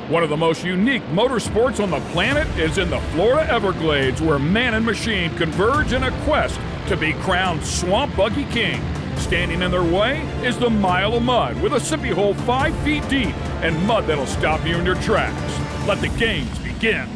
One of the most unique motorsports on the planet is in the Florida Everglades, where man and machine converge in a quest to be crowned Swamp Buggy King. Standing in their way is the mile of mud with a sippy hole 5 feet deep and mud that'll stop you in your tracks. Let the games begin.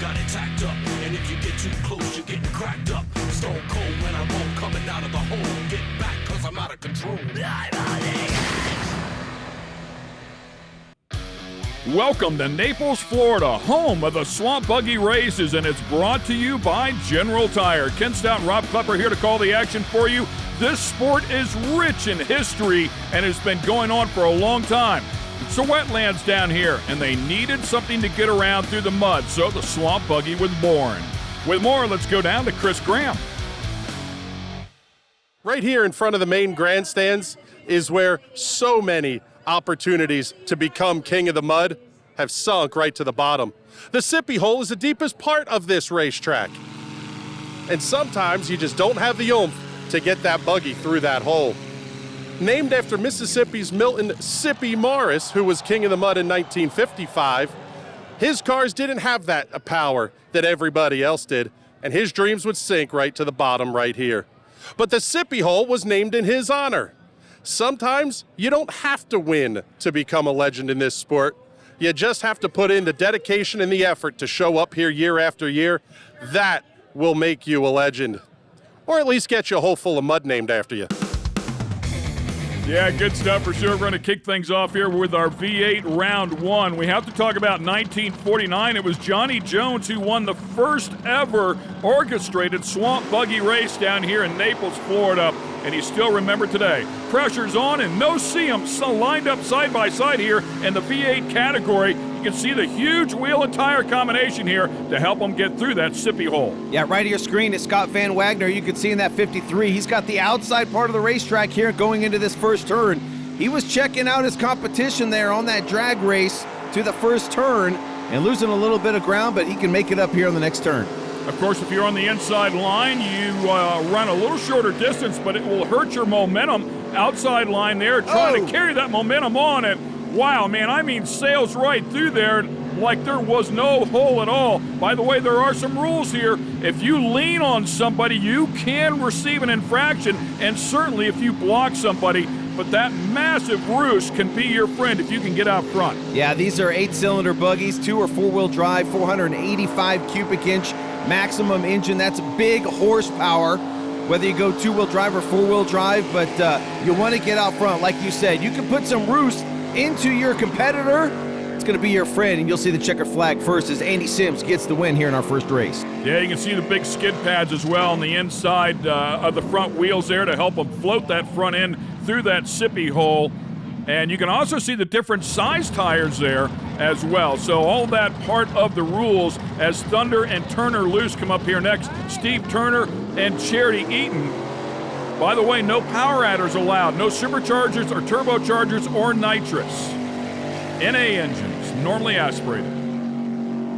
Got it tacked up, and if you get too close, you're getting cracked up. Stone cold when I roll, coming out of the hole. Get back, cause I'm out of control. Welcome to Naples, Florida, home of the Swamp Buggy Races, and it's brought to you by General Tire. Ken Stout and Rob Klepper here to call the action for you. This sport is rich in history and has been going on for a long time. It's the wetlands down here, and they needed something to get around through the mud, so the Swamp Buggy was born. With more, let's go down to Chris Graham. Right here in front of the main grandstands is where so many opportunities to become king of the mud have sunk right to the bottom. The sippy hole is the deepest part of this racetrack. And sometimes you just don't have the oomph to get that buggy through that hole. Named after Mississippi's Milton Sippy Morris, who was king of the mud in 1955, his cars didn't have that power that everybody else did, and his dreams would sink right to the bottom right here. But the Sippy Hole was named in his honor. Sometimes you don't have to win to become a legend in this sport. You just have to put in the dedication and the effort to show up here year after year. That will make you a legend, or at least get you a hole full of mud named after you. Yeah, good stuff for sure. We're going to kick things off here with our V8 round one. We have to talk about 1949. It was Johnny Jones who won the first ever orchestrated Swamp Buggy race down here in Naples, Florida, and he's still remembered today. Pressure's on and no see 'em lined up side by side here in the V8 category. You can see the huge wheel and tire combination here to help them get through that sippy hole. Yeah, right of your screen is Scott Van Wagner. You can see in that 53, he's got the outside part of the racetrack here going into this first turn. He was checking out his competition there on that drag race to the first turn and losing a little bit of ground, but he can make it up here on the next turn. Of course, if you're on the inside line, you run a little shorter distance, but it will hurt your momentum. Outside line there, trying to carry that momentum on, and wow, man, I mean, sails right through there like there was no hole at all. By the way, there are some rules here. If you lean on somebody, you can receive an infraction, and certainly if you block somebody, but that massive roost can be your friend if you can get out front. Yeah, these are 8-cylinder buggies, 2 or 4-wheel drive, 485 cubic inch maximum engine. That's big horsepower, whether you go 2-wheel drive or 4-wheel drive, but you want to get out front. Like you said, you can put some roost into your competitor. It's going to be your friend, and you'll see the checkered flag first as Andy Sims gets the win here in our first race. Yeah, you can see the big skid pads as well on the inside of the front wheels there to help them float that front end through that sippy hole. And you can also see the different size tires there as well. So all that part of the rules as Thunder and Turner Luce come up here next. Steve Turner and Charity Eaton. By the way, no power adders allowed. No superchargers or turbochargers or nitrous. NA engines, normally aspirated.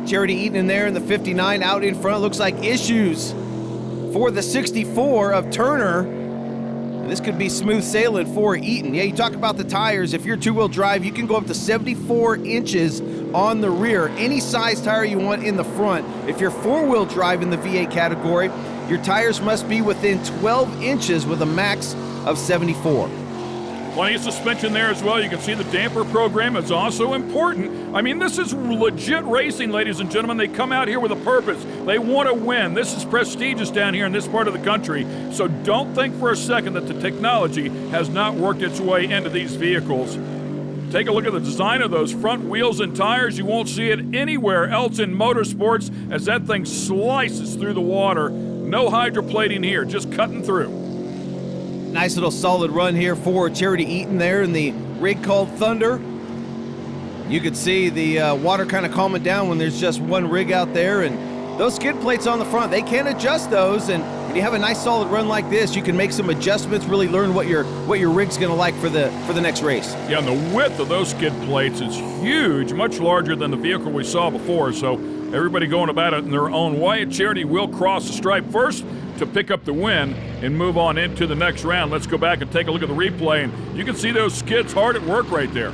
Charity Eaton in there in the 59 out in front. Looks like issues for the 64 of Turner. This could be smooth sailing for Eaton. Yeah, you talk about the tires. If you're 2-wheel drive, you can go up to 74 inches on the rear. Any size tire you want in the front. If you're 4-wheel drive in the V8 category, your tires must be within 12 inches with a max of 74. Plenty of suspension there as well. You can see the damper program is also important. I mean, this is legit racing, ladies and gentlemen. They come out here with a purpose. They want to win. This is prestigious down here in this part of the country. So don't think for a second that the technology has not worked its way into these vehicles. Take a look at the design of those front wheels and tires. You won't see it anywhere else in motorsports as that thing slices through the water. No hydroplating here, just cutting through. Nice little solid run here for Charity Eaton there in the rig called Thunder. You could see the water kind of calming down when there's just one rig out there, and those skid plates on the front, they can adjust those, and When you have a nice solid run like this, you can make some adjustments, really learn what your rig's going to like for the next race. Yeah, and the width of those skid plates is huge, much larger than the vehicle we saw before, so everybody going about it in their own way. Charity will cross the stripe first to pick up the win and move on into the next round. Let's go back and take a look at the replay, and you can see those skids hard at work right there.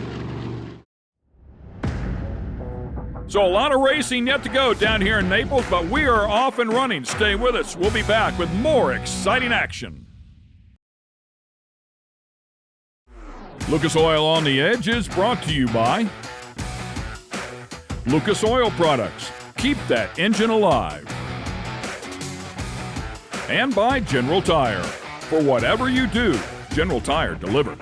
So a lot of racing yet to go down here in Naples, but we are off and running. Stay with us. We'll be back with more exciting action. Lucas Oil on the Edge is brought to you by Lucas Oil Products. Keep that engine alive. And by General Tire. For whatever you do, General Tire delivers.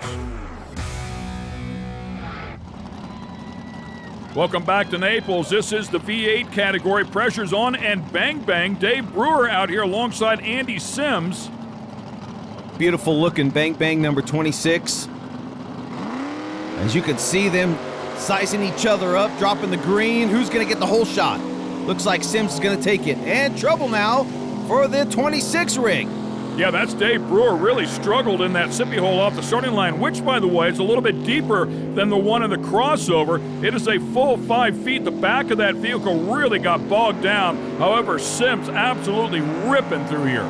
Welcome back to Naples. This is the V8 category. Pressure's on and bang bang. Dave Brewer out here alongside Andy Sims. Beautiful looking bang bang number 26. As you can see them sizing each other up, dropping the green. Who's going to get the whole shot? Looks like Sims is going to take it. And trouble now for the 26 rig. Yeah, that's Dave Brewer. Really struggled in that sippy hole off the starting line, which, by the way, is a little bit deeper than the one in the crossover. It is a full 5 feet. The back of that vehicle really got bogged down. However, Sims absolutely ripping through here.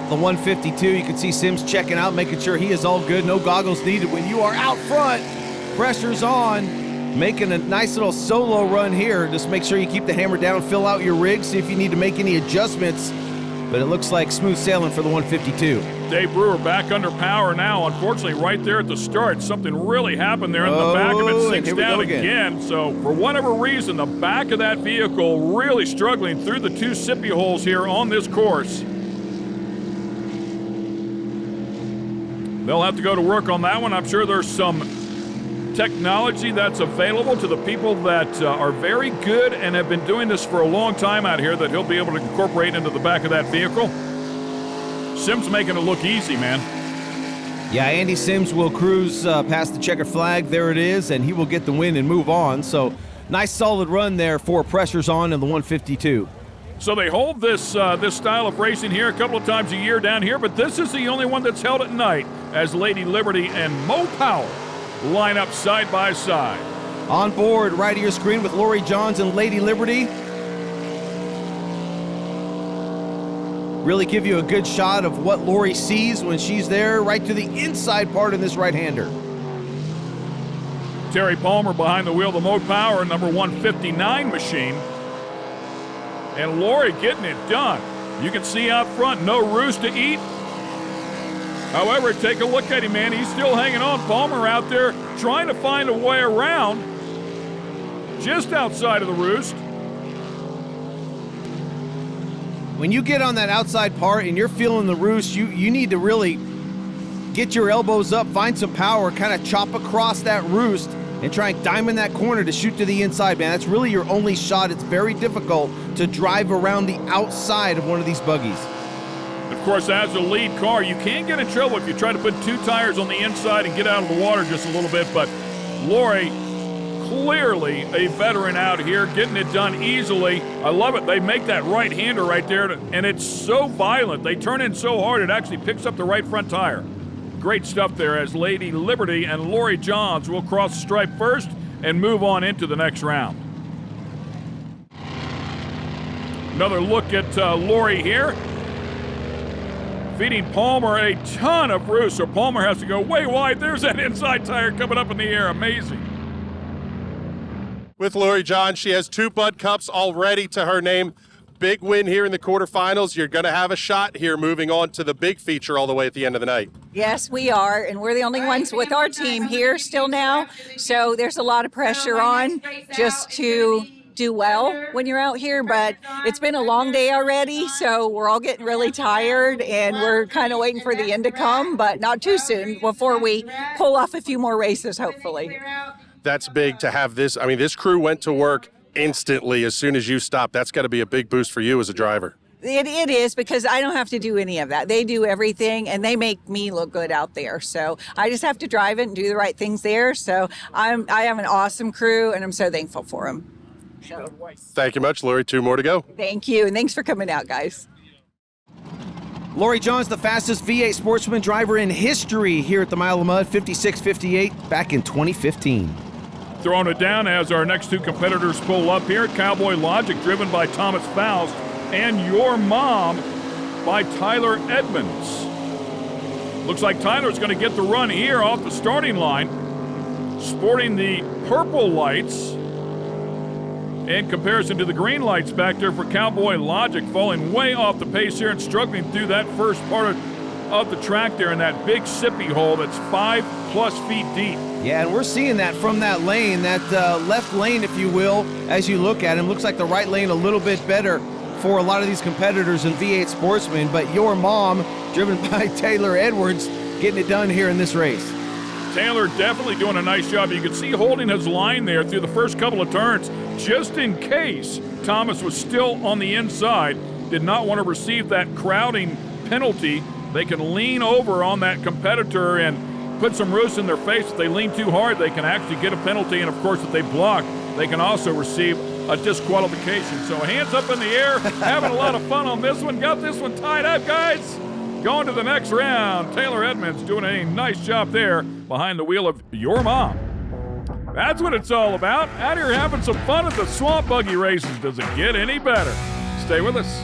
The 152, you can see Sims checking out, making sure he is all good. No goggles needed. When you are out front, pressure's on, making a nice little solo run here. Just make sure you keep the hammer down, fill out your rig, see if you need to make any adjustments. But it looks like smooth sailing for the 152. Dave Brewer back under power now. Unfortunately, right there at the start, something really happened there, and the back of it sinks down again. So for whatever reason, the back of that vehicle really struggling through the two sippy holes here on this course. They'll have to go to work on that one. I'm sure there's some technology that's available to the people that are very good and have been doing this for a long time out here that he'll be able to incorporate into the back of that vehicle. Sims making it look easy, man. Yeah, Andy Sims will cruise past the checkered flag. There it is, and he will get the win and move on. So nice solid run there for Pressure's On in the 152. So they hold this style of racing here a couple of times a year down here, but this is the only one that's held at night as Lady Liberty and Mo Power line up side by side. On board, right of your screen with Lori Johns and Lady Liberty. Really give you a good shot of what Lori sees when she's there, right to the inside part of this right-hander. Terry Palmer behind the wheel, the Mo Power, number 159 machine. And Lori getting it done. You can see out front, no roost to eat. However, take a look at him, man. He's still hanging on. Palmer out there trying to find a way around just outside of the roost. When you get on that outside part and you're feeling the roost, you need to really get your elbows up, find some power, kind of chop across that roost and try and diamond that corner to shoot to the inside, man. That's really your only shot. It's very difficult to drive around the outside of one of these buggies. Of course, as a lead car, you can get in trouble if you try to put two tires on the inside and get out of the water just a little bit, but Lori, clearly a veteran out here, getting it done easily. I love it. They make that right-hander right there, and it's so violent. They turn in so hard, it actually picks up the right front tire. Great stuff there as Lady Liberty and Lori Johns will cross the stripe first and move on into the next round. Another look at Lori here. Feeding Palmer a ton of roost, so Palmer has to go way wide. There's that inside tire coming up in the air. Amazing. With Lori John, she has 2 Bud Cups already to her name. Big win here in the quarterfinals. You're going to have a shot here moving on to the big feature all the way at the end of the night. Yes, we are, and we're the only ones with our team here still now, so there's a lot of pressure on just to do well when you're out here, but it's been a long day already, so we're all getting really tired, and we're kind of waiting for the end to come, but not too soon before we pull off a few more races, hopefully. That's big to have this. I mean, this crew went to work instantly as soon as you stopped. That's got to be a big boost for you as a driver. It is, because I don't have to do any of that. They do everything, and they make me look good out there. So I just have to drive it and do the right things there. So I have an awesome crew, and I'm so thankful for them. Thank you much, Lori. 2 more to go. Thank you, and thanks for coming out, guys. Lori John's the fastest V8 Sportsman driver in history here at the Mile of Mud, 56.58 back in 2015. Throwing it down as our next two competitors pull up here. Cowboy Logic, driven by Thomas Faust, and Your Mom by Tyler Edmonds. Looks like Tyler's going to get the run here off the starting line, sporting the purple lights in comparison to the green lights back there for Cowboy Logic, falling way off the pace here and struggling through that first part of the track there in that big sippy hole that's 5+ feet deep. Yeah, and we're seeing that from that lane, that left lane, if you will, as you look at him. Looks like the right lane a little bit better for a lot of these competitors in V8 Sportsman, but Your Mom, driven by Taylor Edwards, getting it done here in this race. Taylor definitely doing a nice job. You can see holding his line there through the first couple of turns, just in case Thomas was still on the inside, did not want to receive that crowding penalty. They can lean over on that competitor and put some roost in their face. If they lean too hard, they can actually get a penalty, and of course, if they block, they can also receive a disqualification. So hands up in the air, having a lot of fun on this one. Got this one tied up, guys. Going to the next round. Taylor Edmonds doing a nice job there behind the wheel of Your Mom. That's what it's all about. Out here having some fun at the Swamp Buggy Races. Does it get any better? Stay with us.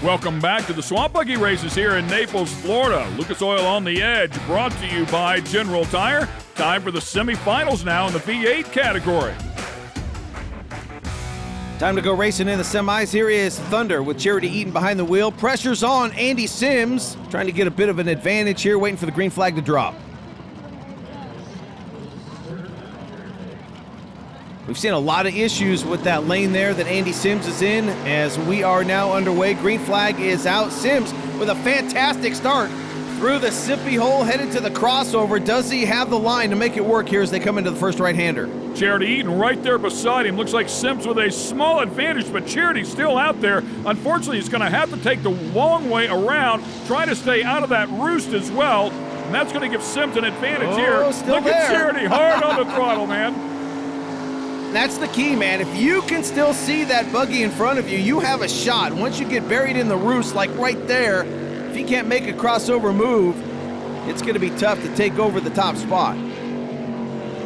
Welcome back to the Swamp Buggy Races here in Naples, Florida. Lucas Oil on the Edge, brought to you by General Tire. Time for the semifinals now in the V8 category. Time to go racing in the semis. Here is Thunder with Charity Eaton behind the wheel. Pressure's on Andy Sims, trying to get a bit of an advantage here, waiting for the green flag to drop. We've seen a lot of issues with that lane there that Andy Sims is in as we are now underway. Green flag is out. Sims with a fantastic start through the sippy hole, headed to the crossover. Does he have the line to make it work here as they come into the first right-hander? Charity Eaton right there beside him. Looks like Sims with a small advantage, but Charity's still out there. Unfortunately, he's going to have to take the long way around, trying to stay out of that roost as well. And that's going to give Sims an advantage here. Still Look there. at Charity hard on the throttle, man. That's the key, man. If you can still see that buggy in front of you, you have a shot. Once you get buried in the roost, like right there, if you can't make a crossover move, it's going to be tough to take over the top spot.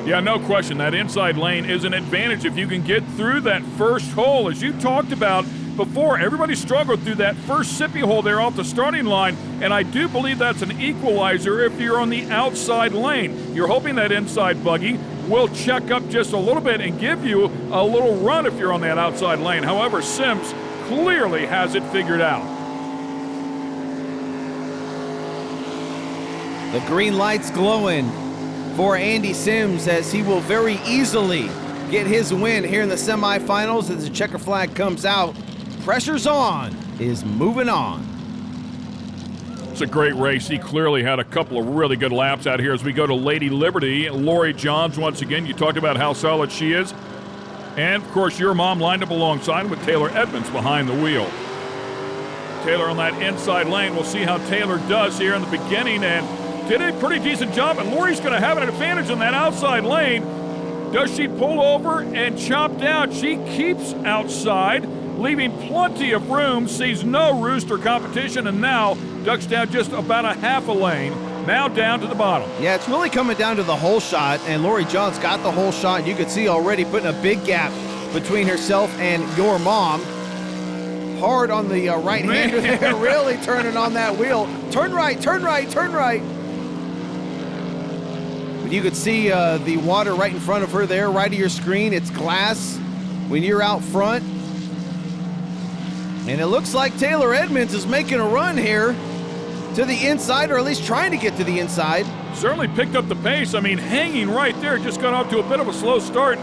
Yeah, no question. That inside lane is an advantage if you can get through that first hole. As you talked about before, everybody struggled through that first sippy hole there off the starting line, and I do believe that's an equalizer if you're on the outside lane. You're hoping that inside buggy will check up just a little bit and give you a little run if you're on that outside lane. However, Sims clearly has it figured out. The green light's glowing for Andy Sims as he will very easily get his win here in the semifinals as the checker flag comes out. Pressure's on, is moving on. It's a great race. He clearly had a couple of really good laps out here as we go to Lady Liberty. Lori Johns, once again, you talked about how solid she is. And, of course, Your Mom lined up alongside with Taylor Edmonds behind the wheel. Taylor on that inside lane. We'll see how Taylor does here in the beginning, and did a pretty decent job. And Lori's going to have an advantage in that outside lane. Does she pull over and chop down? She keeps outside, leaving plenty of room, sees no roost or competition, and now ducks down just about a half a lane, now down to the bottom. Yeah, it's really coming down to the hole shot, and Lori Johns got the hole shot. You can see already putting a big gap between herself and Your Mom. Hard on the right-hander there, really turning on that wheel. Turn right, turn right, turn right. But you could see the water right in front of her there, right of your screen. It's glass when you're out front. And it looks like Taylor Edmonds is making a run here to the inside, or at least trying to get to the inside. Certainly picked up the pace. I mean, hanging right there, just got off to a bit of a slow start.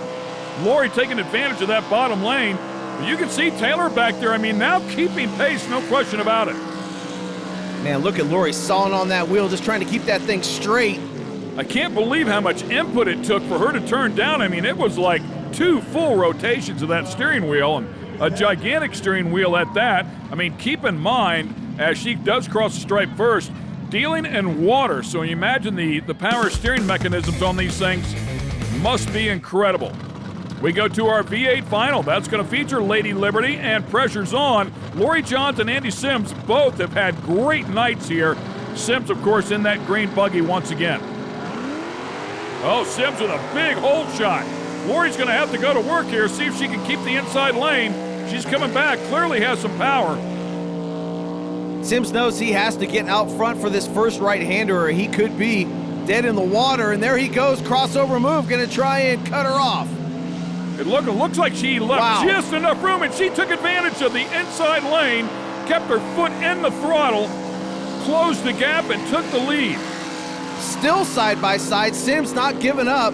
Lori taking advantage of that bottom lane. But you can see Taylor back there. I mean, now keeping pace, no question about it. Man, look at Lori sawing on that wheel, just trying to keep that thing straight. I can't believe how much input it took for her to turn down. I mean, it was like 2 full rotations of that steering wheel, and a gigantic steering wheel at that. I mean, keep in mind, as she does cross the stripe first, dealing in water. So you imagine the power steering mechanisms on these things must be incredible. We go to our V8 final. That's going to feature Lady Liberty and Pressure's On. Lori Johns and Andy Sims both have had great nights here. Sims, of course, in that green buggy once again. Oh, Sims with a big hold shot. Lori's going to have to go to work here, see if she can keep the inside lane. She's coming back, clearly has some power. Sims knows he has to get out front for this first right-hander or he could be dead in the water, and there he goes, crossover move, going to try and cut her off. It looks like she left just enough room, and she took advantage of the inside lane, kept her foot in the throttle, closed the gap, and took the lead. Still side by side, Sims not giving up.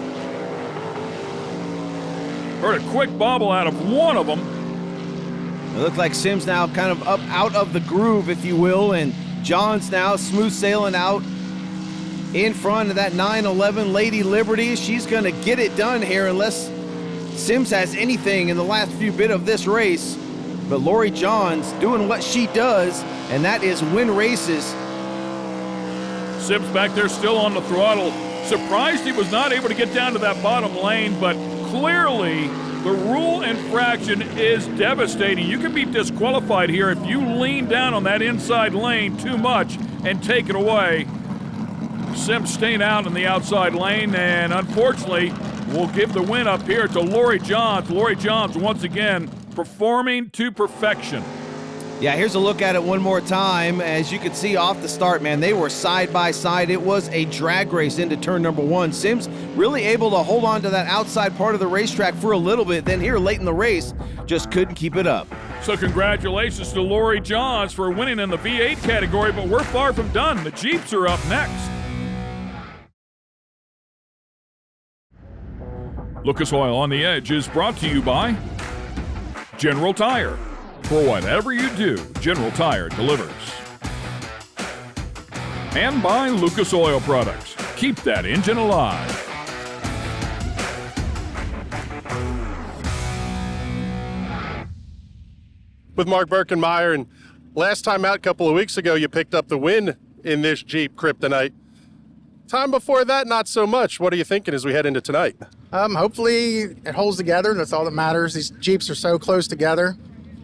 Heard a quick bobble out of one of them. It looked like Sims now kind of up out of the groove, if you will, and Johns now smooth sailing out in front of that 911 Lady Liberty. She's going to get it done here unless Sims has anything in the last few bit of this race. But Lori Johns doing what she does, and that is win races. Sims back there still on the throttle. Surprised he was not able to get down to that bottom lane, but clearly the rule infraction is devastating. You can be disqualified here if you lean down on that inside lane too much and take it away. Sims staying out in the outside lane, and unfortunately, we'll give the win up here to Lori Johns. Lori Johns once again performing to perfection. Yeah, here's a look at it one more time. As you can see off the start, man, they were side by side. It was a drag race into turn number one. Sims really able to hold on to that outside part of the racetrack for a little bit. Then here late in the race, just couldn't keep it up. So congratulations to Lori Johns for winning in the V8 category, but we're far from done. The Jeeps are up next. Lucas Oil on the Edge is brought to you by General Tire. For whatever you do, General Tire delivers. And by Lucas Oil Products. Keep that engine alive. With Mark Birkenmeyer, and last time out a couple of weeks ago, you picked up the win in this Jeep Kryptonite. Time before that, not so much. What are you thinking as we head into tonight? Hopefully it holds together. That's all that matters. These Jeeps are so close together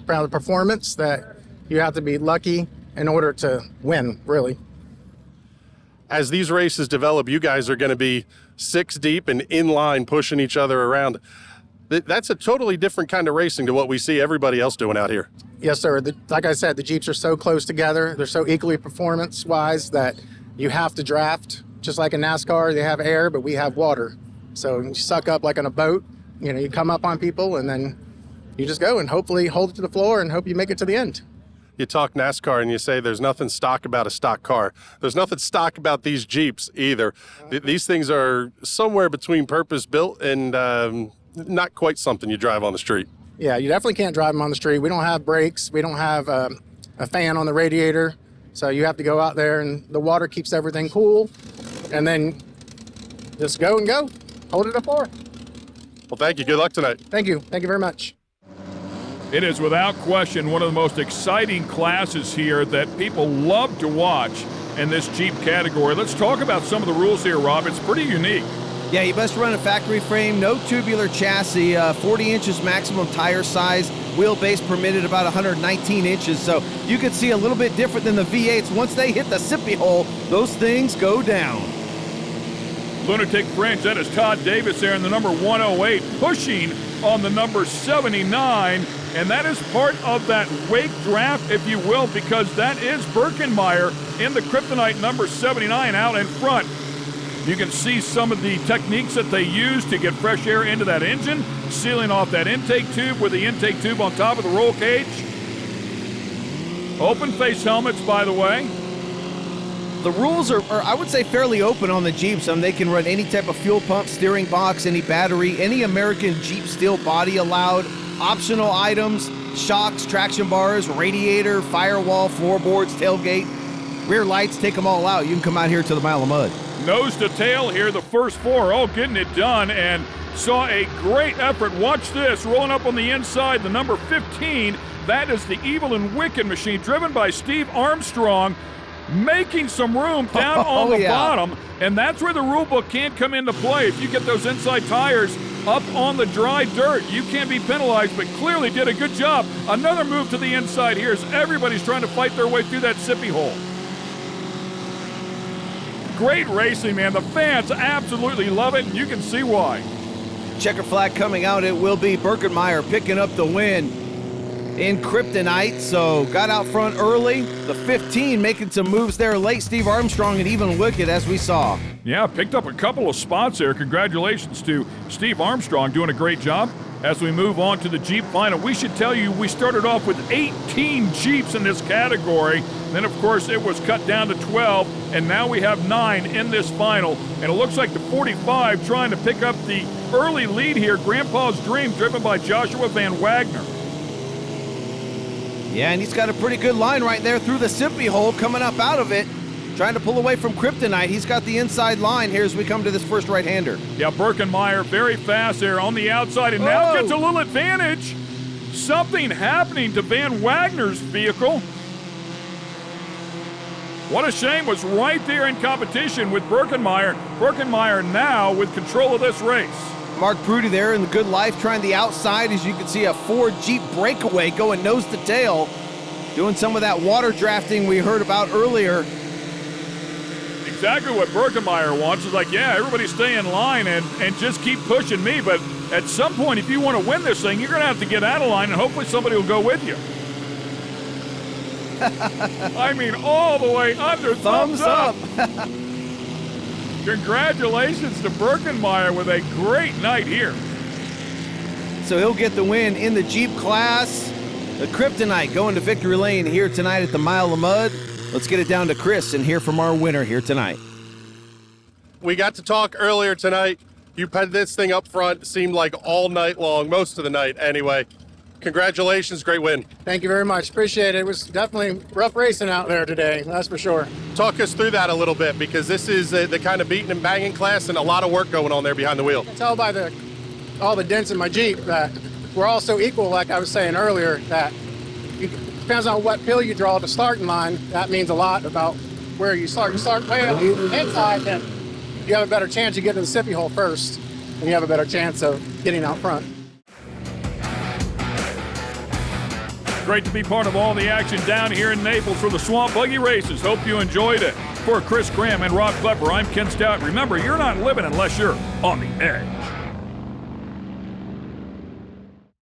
around the performance that you have to be lucky in order to win, really. As these races develop, you guys are going to be 6 deep and in line pushing each other around. That's a totally different kind of racing to what we see everybody else doing out here. Yes, sir. Like I said, the Jeeps are so close together. They're so equally performance-wise that you have to draft. Just like in NASCAR, they have air, but we have water. So you suck up like on a boat. You know, you come up on people, and then you just go and hopefully hold it to the floor and hope you make it to the end. You talk NASCAR and you say there's nothing stock about a stock car. There's nothing stock about these Jeeps either. These things are somewhere between purpose-built and not quite something you drive on the street. Yeah, you definitely can't drive them on the street. We don't have brakes. We don't have a fan on the radiator. So you have to go out there, and the water keeps everything cool. And then just go and go. Hold it to the floor. Well, thank you. Good luck tonight. Thank you. Thank you very much. It is without question one of the most exciting classes here that people love to watch in this Jeep category. Let's talk about some of the rules here, Rob. It's pretty unique. Yeah, you must run a factory frame, no tubular chassis, 40 inches maximum tire size, wheelbase permitted about 119 inches. So you can see a little bit different than the V8s. Once they hit the sippy hole, those things go down. Lunatic Fringe, that is Todd Davis there in the number 108, pushing on the number 79, and that is part of that wake draft, if you will, because that is Birkenmeyer in the Kryptonite number 79 out in front. You can see some of the techniques that they use to get fresh air into that engine, sealing off that intake tube with the intake tube on top of the roll cage. Open face helmets, by the way. The rules are, I would say, fairly open on the Jeeps. They can run any type of fuel pump, steering box, any battery, any American Jeep steel body allowed. Optional items, shocks, traction bars, radiator, firewall, floorboards, tailgate, rear lights, take them all out. You can come out here to the Mile of Mud. Nose to tail here, the first 4 all getting it done, and saw a great effort. Watch this, rolling up on the inside, the number 15. That is the Evil and Wicked machine, driven by Steve Armstrong, making some room down on the bottom, and that's where the rule book can't come into play. If you get those inside tires up on the dry dirt. You can't be penalized, but clearly did a good job. Another move to the inside here as everybody's trying to fight their way through that sippy hole. Great racing, man. The fans absolutely love it, and you can see why. Checker flag coming out. It will be Birkenmeyer picking up the win in Kryptonite. So got out front early. The 15 making some moves there late. Steve Armstrong and even Wicked, as we saw. Yeah, picked up a couple of spots there. Congratulations to Steve Armstrong, doing a great job. As we move on to the Jeep final, we should tell you we started off with 18 Jeeps in this category. Then, of course, it was cut down to 12, and now we have 9 in this final. And it looks like the 45 trying to pick up the early lead here. Grandpa's Dream, driven by Joshua Van Wagner. Yeah, and he's got a pretty good line right there through the sippy hole coming up out of it. Trying to pull away from Kryptonite. He's got the inside line here as we come to this first right-hander. Yeah, Birkenmeyer very fast there on the outside, and now gets a little advantage. Something happening to Van Wagner's vehicle. What a shame, was right there in competition with Birkenmeyer. Birkenmeyer now with control of this race. Mark Prudy there in the good life trying the outside. As you can see, a Ford Jeep breakaway going nose to tail. Doing some of that water drafting we heard about earlier. Exactly what Birkenmeyer wants. Is like, yeah, everybody stay in line and just keep pushing me. But at some point, if you want to win this thing, you're going to have to get out of line, and hopefully somebody will go with you. I mean, all the way under. Thumbs up. Congratulations to Birkenmeyer with a great night here. So he'll get the win in the Jeep class. The Kryptonite going to victory lane here tonight at the Mile of Mud. Let's get it down to Chris and hear from our winner here tonight. We got to talk earlier tonight. You had this thing up front, seemed like all night long, most of the night anyway. Congratulations, great win. Thank you very much. Appreciate it. It was definitely rough racing out there today, that's for sure. Talk us through that a little bit, because this is the kind of beating and banging class and a lot of work going on there behind the wheel. I can tell by all the dents in my Jeep that we're all so equal, like I was saying earlier, that depends on what pill you draw to starting line. That means a lot about where you start. You start way on the inside, then you have a better chance of getting to the sippy hole first, and you have a better chance of getting out front. Great to be part of all the action down here in Naples for the Swamp Buggy Races. Hope you enjoyed it. For Chris Graham and Rob Klepper, I'm Ken Stout. Remember, you're not living unless you're on the edge.